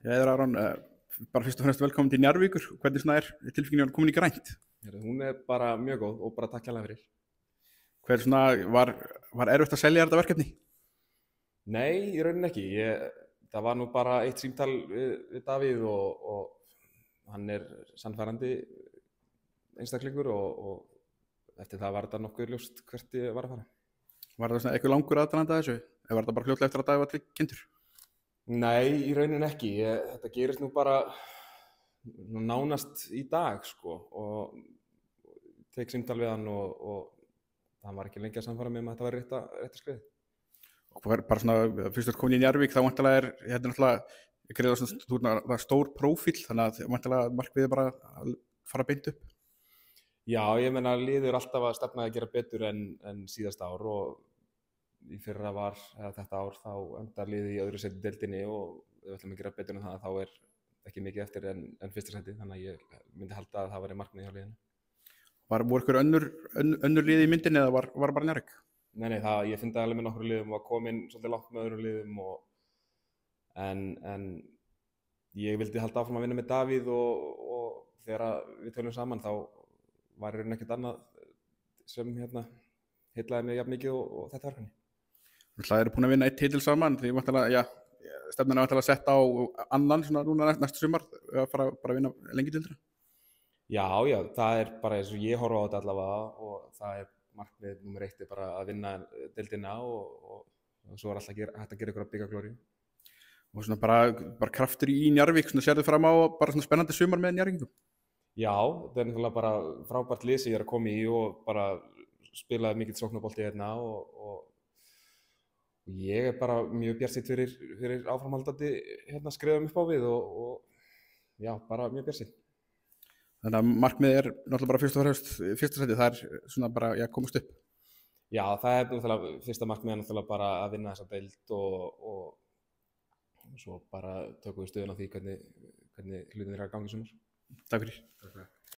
Heiðar Aron, bara fyrst og fremst velkomin til Njarðvíkur. Hvernig svona tilfinningin komin í grænt? Hún bara mjög góð og bara takk hérlega fyrir. Hver svona, var erfitt að selja þetta verkefni? Nei, í rauninni ekki. Það var nú bara eitt símtal við Davíð og hann sannfærandi einstaklingur og eftir það var þetta nokkuð ljóst hvert ég var að fara. Var það svona eitthvað langur aðdragandi að þessu? Eða var þetta bara fljótlega eftir að Davíð var kynntur? Nei, í rauninni ekki. Þetta gerist nú bara nánast í dag sko og tek símtal við hann og hann var ekki lengi að sannfæra mig að þetta væri rétta skrið. Og bara svona, fyrst að komin í Njarðvík, þá vantilega hérna náttúrulega, það er stór prófíl, þannig að vantilega markmiðið bara að fara beint upp. Já, ég meina liður alltaf að stefna að gera betur en síðasta ár og í fyrra þetta ár þá endar liðið í öðru sæti í deildinni og ef við ætlum að gera betur en það þá ekki mikið eftir en fyrsta sæti, þannig að ég myndi halda að það væri markmið hjá liðinu. Voru ykkur önnur liði í myndinni eða var bara Njarðvík? Nei, ég finn það alveg með nokkru liðum og kom inn svolítið langt með öðrum liðum en ég vildi halda áfram að vinna með Davíð og þegar við tölum saman þá var í rauninni ekkert annað sem heillaði mig jafn mikið og þetta verkefni. Það eru búin að vinna eitt titil saman, því stefnan að setja á annan svona núna næstu sumar, að fara bara að vinna lengi deildina. Já, það bara eins og ég horfa á þetta allavega og það markmið númer 1 bara að vinna deildina og svo alltaf hægt að gera ykkur að byggja glóríu. Og svona bara kraftur í Njarðvík, svona sérðu fram á bara svona spennandi sumar með Njarðvíkingum? Já, þetta náttúrulega bara frábært lið sem ég að koma í og bara spilaði mikill sóknarbolti hérna og ég bara mjög bjartsýnn fyrir áframhaldandi skrefum upp á við og já, bara mjög bjartsýnn. Þannig að markmiðið náttúrulega bara fyrsta sæti, það svona bara komast upp. Já, það náttúrulega fyrsta markmiðið náttúrulega bara að vinna þessa deild og svo bara tökum við stöðun á því hvernig hlutin að ganga í sumar. Takk fyrir.